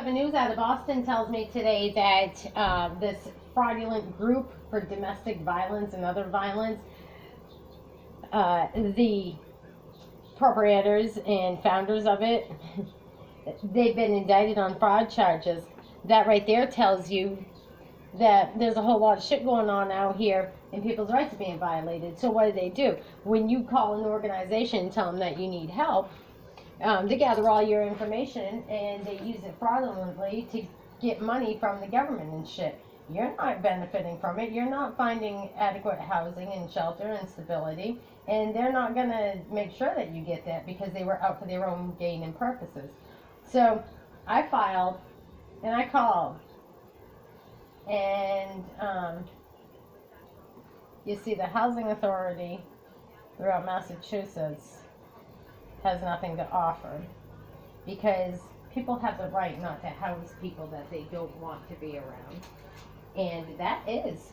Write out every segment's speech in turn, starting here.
7 News out of Boston tells me today that this fraudulent group for domestic violence and other violence, the proprietors and founders of it, they've been indicted on fraud charges. That right there tells you that there's a whole lot of shit going on out here and people's rights are being violated. So what do? When you call an organization and tell them that you need help, they gather all your information and they use it fraudulently to get money from the government and shit. You're not benefiting from it. You're not finding adequate housing and shelter and stability, and they're not going to make sure that you get that because they were out for their own gain and purposes. So I filed and I called, and you see the housing authority throughout Massachusetts has nothing to offer because people have the right not to house people that they don't want to be around. And that is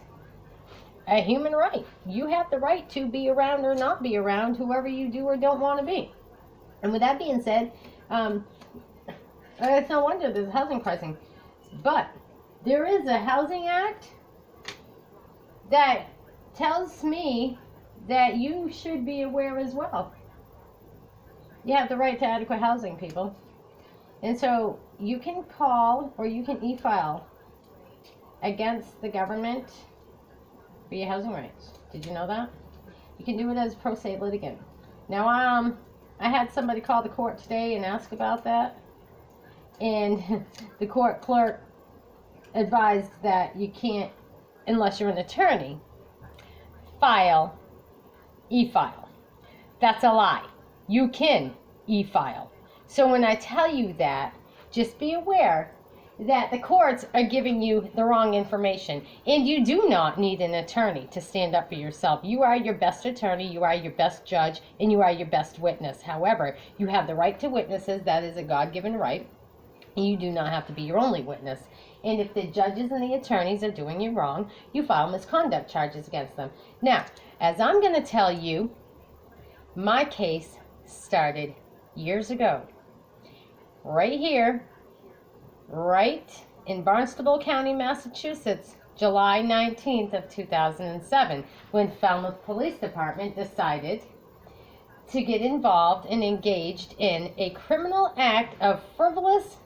a human right. You have the right to be around or not be around whoever you do or don't want to be. And with that being said, it's no wonder there's housing pricing. But there is a housing act that tells me that you should be aware as well. You have the right to adequate housing, people. And so you can call or you can e-file against the government for your housing rights. Did you know that? You can do it as pro se litigant. Now, I had somebody call the court today and ask about that. And the court clerk advised that you can't, unless you're an attorney, e-file. That's a lie. You can e-file. So when I tell you that, just be aware that the courts are giving you the wrong information. And you do not need an attorney to stand up for yourself. You are your best attorney, you are your best judge, and you are your best witness. However, you have the right to witnesses. That is a God-given right. You do not have to be your only witness. And if the judges and the attorneys are doing you wrong, you file misconduct charges against them. Now, as I'm going to tell you, my case started years ago. Right here, right in Barnstable County, Massachusetts, July 19th of 2007, when Falmouth Police Department decided to get involved and engaged in a criminal act of frivolous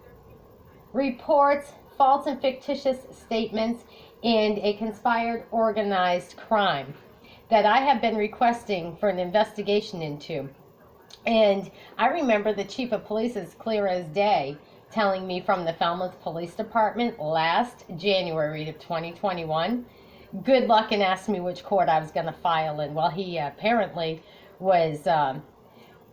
reports, false and fictitious statements, and a conspired organized crime that I have been requesting for an investigation into. And I remember the chief of police as clear as day telling me from the Falmouth Police Department last January of 2021, good luck, and asked me which court I was going to file in. Well, he apparently was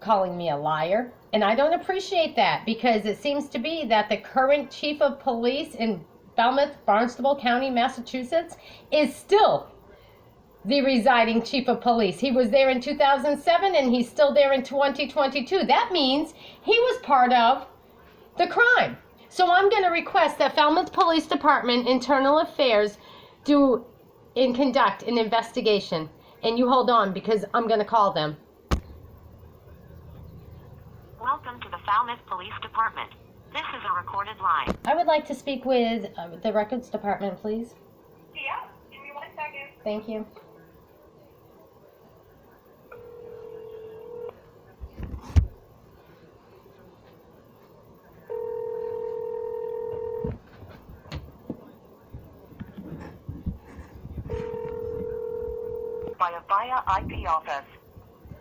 calling me a liar. And I don't appreciate that, because it seems to be that the current chief of police in Falmouth, Barnstable County, Massachusetts, is still the residing chief of police. He was there in 2007 and he's still there in 2022. That means he was part of the crime. So I'm going to request that Falmouth Police Department Internal Affairs do and conduct an investigation. And you hold on, because I'm going to call them. Welcome to the Falmouth Police Department. This is a recorded line. I would like to speak with the Records Department, please. Yeah, give me 1 second. Thank you. Via IP office.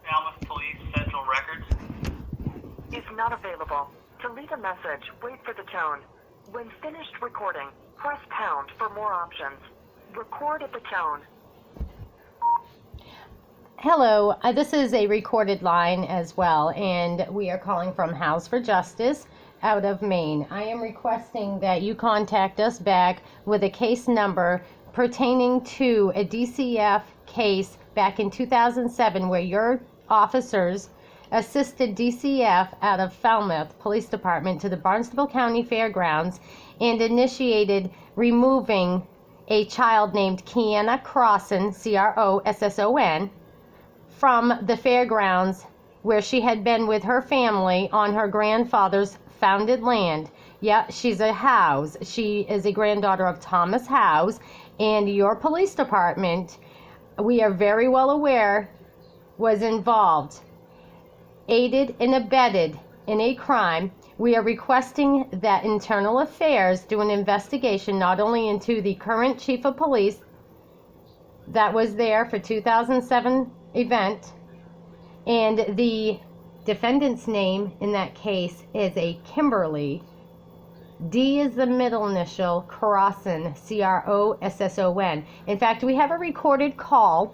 Falmouth Police Central Records. Is not available. To leave a message, wait for the tone. When finished recording, press pound for more options. Record at the tone. Hello, this is a recorded line as well, and we are calling from House for Justice out of Maine. I am requesting that you contact us back with a case number pertaining to a DCF case back in 2007 where your officers assisted DCF out of Falmouth Police Department to the Barnstable County Fairgrounds and initiated removing a child named Kiana Crosson, Crosson, from the fairgrounds where she had been with her family on her grandfather's founded land. Yeah, she's a Howes. She is a granddaughter of Thomas Howes, and your police department, we are very well aware, was involved, aided and abetted in a crime. We are requesting that Internal Affairs do an investigation not only into the current chief of police that was there for 2007 event, and the defendant's name in that case is a Kimberly. D is the middle initial, Crosson, Crosson. In fact, we have a recorded call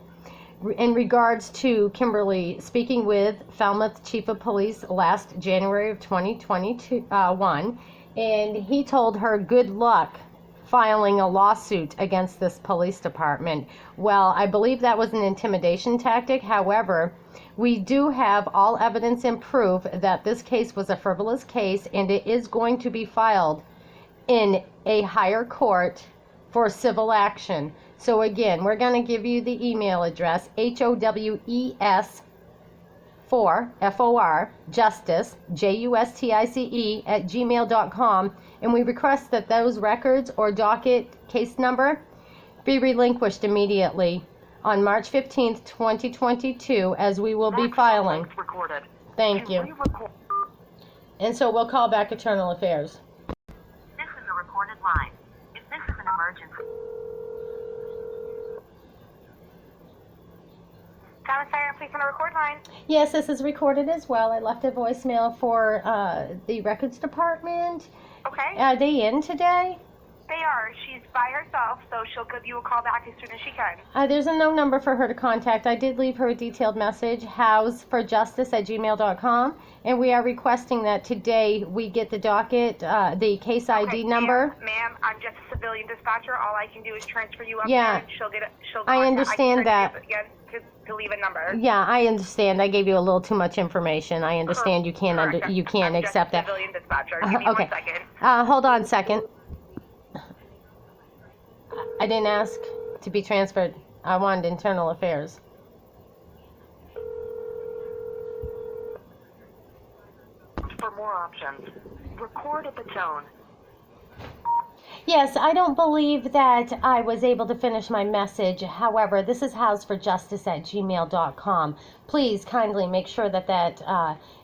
in regards to Kimberly speaking with Falmouth Chief of Police last January of 2021, and he told her good luck filing a lawsuit against this police department. Well, I believe that was an intimidation tactic. However, we do have all evidence and proof that this case was a frivolous case, and it is going to be filed in a higher court for civil action. So again, we're going to give you the email address, HOWES 4 FOR justice JUSTICE @gmail.com, and we request that those records or docket case number be relinquished immediately on March 15th, 2022, as we will be filing. Recorded. Thank you. And so we'll call back Internal Affairs. This is a recorded line. If this is an emergency. Commissary, please on the record line. Yes, this is recorded as well. I left a voicemail for the records department. Okay. Are they in today? They are. She's by herself, so she'll give you a call back as soon as she can. There's no number for her to contact. I did leave her a detailed message, houseforjustice@gmail.com, and we are requesting that today we get the docket, the case ID number. Ma'am, I'm just a civilian dispatcher. All I can do is transfer you up Yeah. there, and she'll get it. I understand that. Again, to leave a number. Yeah, I understand. I gave you a little too much information. I understand you can't Correct. you can't I'm accept just a that. civilian dispatcher. Give me Okay. 1 second. Hold on a second. I didn't ask to be transferred. I wanted Internal Affairs. For more options, record at the tone. Yes, I don't believe that I was able to finish my message. However, this is houseforjustice@gmail.com. Please kindly make sure that that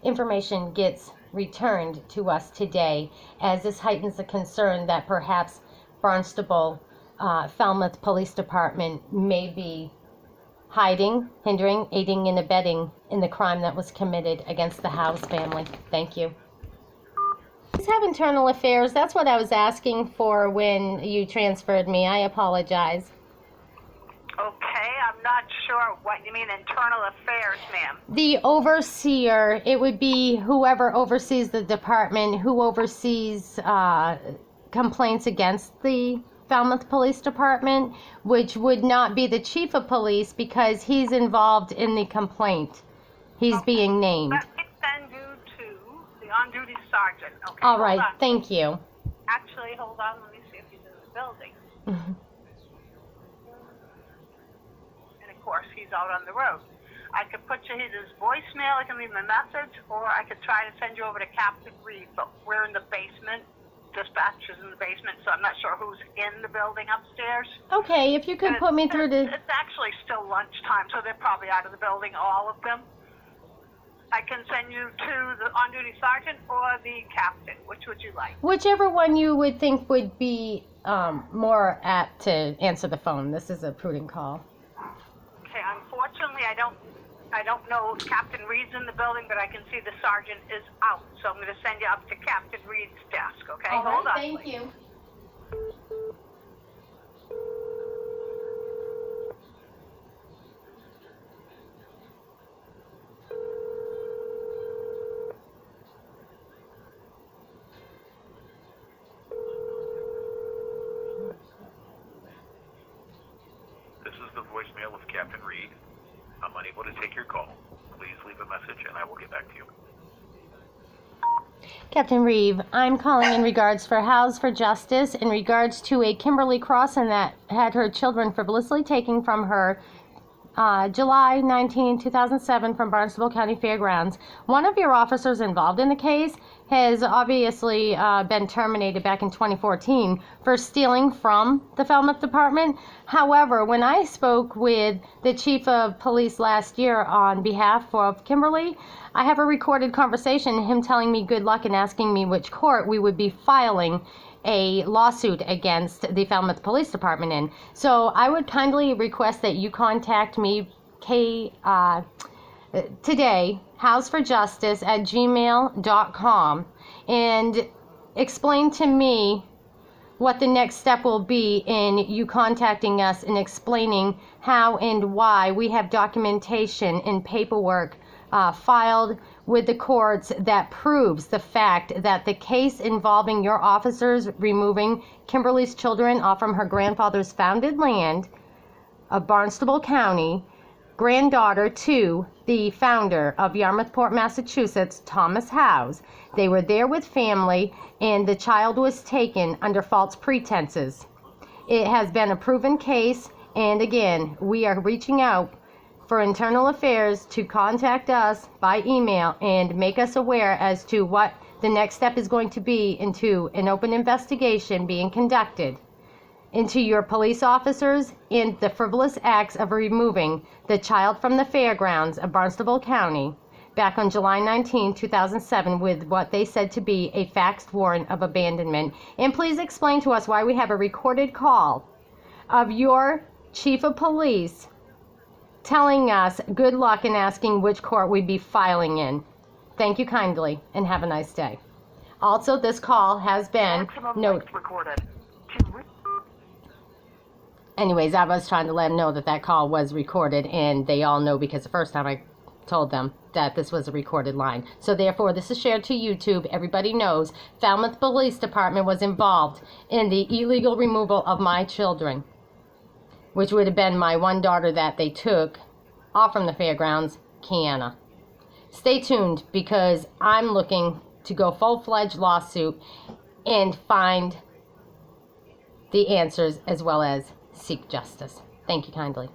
information gets returned to us today, as this heightens the concern that perhaps Barnstable Falmouth Police Department may be hiding, hindering, aiding, and abetting in the crime that was committed against the House family. Thank you. Please have Internal Affairs. That's what I was asking for when you transferred me. I apologize. Okay, I'm not sure what you mean internal affairs, ma'am. The overseer, it would be whoever oversees the department, who oversees complaints against the Falmouth Police Department, which would not be the chief of police because he's involved in the complaint. He's being named. Let me send you to the on-duty sergeant. Okay. All right, hold on. thank you. Actually, hold on. Let me see if he's in the building. And of course, he's out on the road. I could put you his voicemail. I can leave him a message, or I could try to send you over to Captain Reed. But we're in the basement. Dispatch is in the basement, so I'm not sure who's in the building upstairs. Okay, if you could put me through to... It's actually still lunchtime, so they're probably out of the building, all of them. I can send you to the on-duty sergeant or the captain. Which would you like? Whichever one you would think would be more apt to answer the phone. This is a prudent call. Okay, unfortunately, I don't know if Captain Reed's in the building, but I can see the sergeant is out. So I'm going to send you up to Captain Reed's desk, okay? All Hold right, on. thank please. you. This is the voicemail of Captain Reed. I'm unable to take your call. Please leave a message and I will get back to you. Captain Reeve, I'm calling in regards for House for Justice in regards to a Kimberly Crosson that had her children frivolously taken from her July 19, 2007 from Barnstable County Fairgrounds. One of your officers involved in the case has obviously been terminated back in 2014 for stealing from the Falmouth Department. However, when I spoke with the Chief of Police last year on behalf of Kimberly, I have a recorded conversation, him telling me good luck and asking me which court we would be filing a lawsuit against the Falmouth Police Department in. So I would kindly request that you contact me today, houseforjustice@gmail.com, and explain to me what the next step will be in you contacting us and explaining how and why we have documentation and paperwork filed with the courts that proves the fact that the case involving your officers removing Kimberly's children off from her grandfather's founded land of Barnstable County, granddaughter to the founder of Yarmouthport, Massachusetts, Thomas Howes. They were there with family, and the child was taken under false pretenses. It has been a proven case, and again, we are reaching out for Internal Affairs to contact us by email and make us aware as to what the next step is going to be into an open investigation being conducted into your police officers and the frivolous acts of removing the child from the fairgrounds of Barnstable County back on July 19, 2007 with what they said to be a faxed warrant of abandonment. And please explain to us why we have a recorded call of your chief of police telling us good luck and asking which court we'd be filing in. Thank you kindly and have a nice day. Also, this call has been noted. Recorded. Anyways, I was trying to let them know that that call was recorded, and they all know because the first time I told them that this was a recorded line. So therefore, this is shared to YouTube. Everybody knows Falmouth Police Department was involved in the illegal removal of my children, which would have been my one daughter that they took off from the fairgrounds, Kiana. Stay tuned because I'm looking to go full-fledged lawsuit and find the answers as well as seek justice. Thank you kindly.